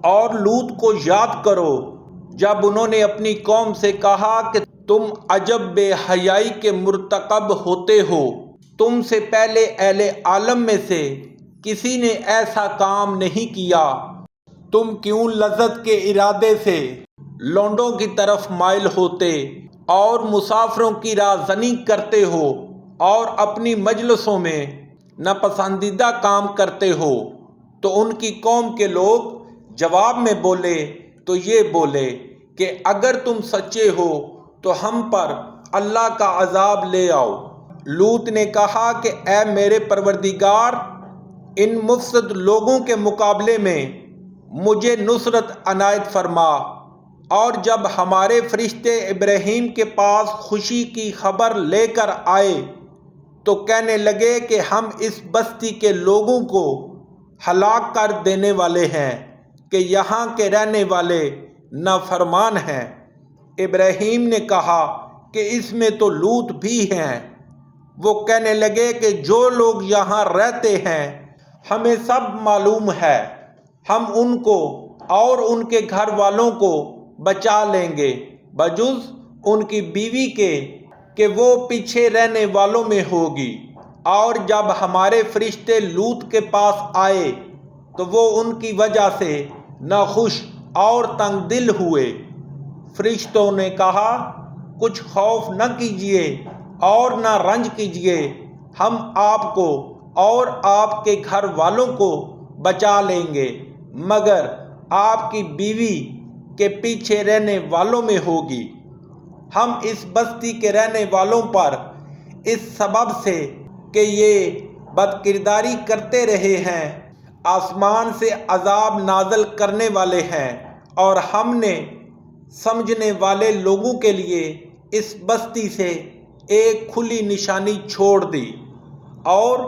اور لوط کو یاد کرو جب انہوں نے اپنی قوم سے کہا کہ تم عجب بے حیائی کے مرتکب ہوتے ہو، تم سے پہلے اہل عالم میں سے کسی نے ایسا کام نہیں کیا، تم کیوں لذت کے ارادے سے لونڈوں کی طرف مائل ہوتے اور مسافروں کی رازنی کرتے ہو اور اپنی مجلسوں میں ناپسندیدہ کام کرتے ہو۔ تو ان کی قوم کے لوگ جواب میں بولے تو یہ بولے کہ اگر تم سچے ہو تو ہم پر اللہ کا عذاب لے آؤ۔ لوط نے کہا کہ اے میرے پروردگار، ان مفسد لوگوں کے مقابلے میں مجھے نصرت عنایت فرما۔ اور جب ہمارے فرشتے ابراہیم کے پاس خوشی کی خبر لے کر آئے تو کہنے لگے کہ ہم اس بستی کے لوگوں کو ہلاک کر دینے والے ہیں کہ یہاں کے رہنے والے نافرمان ہیں۔ ابراہیم نے کہا کہ اس میں تو لوط بھی ہیں۔ وہ کہنے لگے کہ جو لوگ یہاں رہتے ہیں ہمیں سب معلوم ہے، ہم ان کو اور ان کے گھر والوں کو بچا لیں گے بجز ان کی بیوی کے کہ وہ پیچھے رہنے والوں میں ہوگی۔ اور جب ہمارے فرشتے لوط کے پاس آئے تو وہ ان کی وجہ سے ناخوش اور تنگ دل ہوئے۔ فرشتوں نے کہا کچھ خوف نہ کیجیے اور نہ رنج کیجیے، ہم آپ کو اور آپ کے گھر والوں کو بچا لیں گے، مگر آپ کی بیوی کے پیچھے رہنے والوں میں ہوگی۔ ہم اس بستی کے رہنے والوں پر اس سبب سے کہ یہ بد کرداری کرتے رہے ہیں آسمان سے عذاب نازل کرنے والے ہیں، اور ہم نے سمجھنے والے لوگوں کے لیے اس بستی سے ایک کھلی نشانی چھوڑ دی۔ اور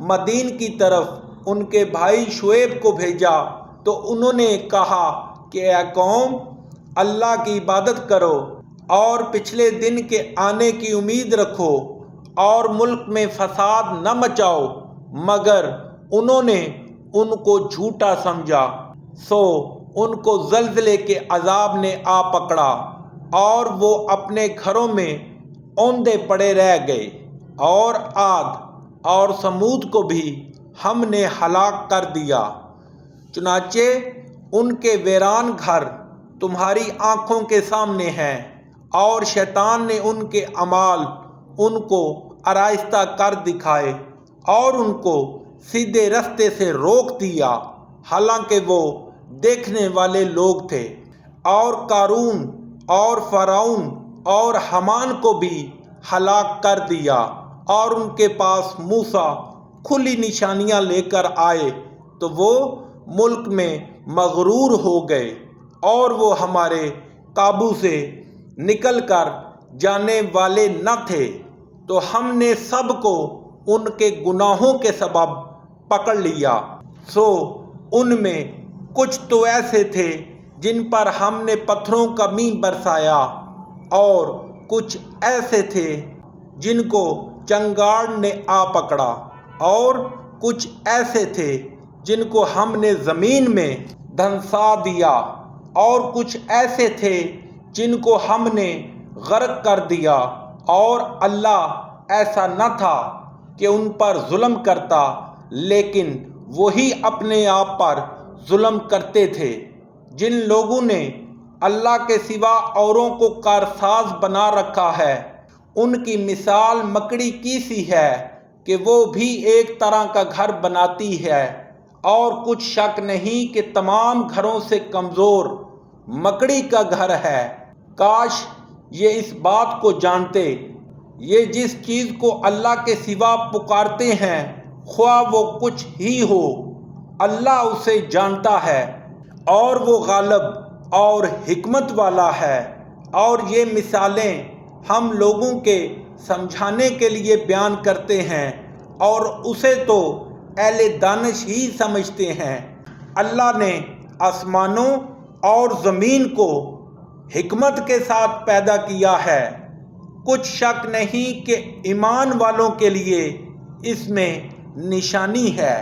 مدین کی طرف ان کے بھائی شعیب کو بھیجا تو انہوں نے کہا کہ اے قوم، اللہ کی عبادت کرو اور پچھلے دن کے آنے کی امید رکھو اور ملک میں فساد نہ مچاؤ، مگر انہوں نے ان کو جھوٹا سمجھا، سو ان کو زلزلے کے عذاب نے آ پکڑا اور وہ اپنے گھروں میں اوندے پڑے رہ گئے۔ اور عاد اور سمود کو بھی ہم نے ہلاک کر دیا، چنانچہ ان کے ویران گھر تمہاری آنکھوں کے سامنے ہیں، اور شیطان نے ان کے اعمال ان کو آراستہ کر دکھائے اور ان کو سیدھے رستے سے روک دیا، حالانکہ وہ دیکھنے والے لوگ تھے۔ اور قارون اور فرعون اور حامان کو بھی ہلاک کر دیا، اور ان کے پاس موسیٰ کھلی نشانیاں لے کر آئے تو وہ ملک میں مغرور ہو گئے اور وہ ہمارے قابو سے نکل کر جانے والے نہ تھے، تو ہم نے سب کو ان کے گناہوں کے سبب پکڑ لیا۔ سو ان میں کچھ تو ایسے تھے جن پر ہم نے پتھروں کا مینہ برسایا، اور کچھ ایسے تھے جن کو چنگاڑ نے آ پکڑا، اور کچھ ایسے تھے جن کو ہم نے زمین میں دھنسا دیا، اور کچھ ایسے تھے جن کو ہم نے غرق کر دیا، اور اللہ ایسا نہ تھا کہ ان پر ظلم کرتا، لیکن وہی اپنے آپ پر ظلم کرتے تھے۔ جن لوگوں نے اللہ کے سوا اوروں کو کارساز بنا رکھا ہے، ان کی مثال مکڑی کی سی ہے کہ وہ بھی ایک طرح کا گھر بناتی ہے، اور کچھ شک نہیں کہ تمام گھروں سے کمزور مکڑی کا گھر ہے۔ کاش یہ اس بات کو جانتے، یہ جس چیز کو اللہ کے سوا پکارتے ہیں خواہ وہ کچھ ہی ہو، اللہ اسے جانتا ہے اور وہ غالب اور حکمت والا ہے۔ اور یہ مثالیں ہم لوگوں کے سمجھانے کے لیے بیان کرتے ہیں، اور اسے تو اہل دانش ہی سمجھتے ہیں۔ اللہ نے آسمانوں اور زمین کو حکمت کے ساتھ پیدا کیا ہے، کچھ شک نہیں کہ ایمان والوں کے لیے اس میں نشانی ہے۔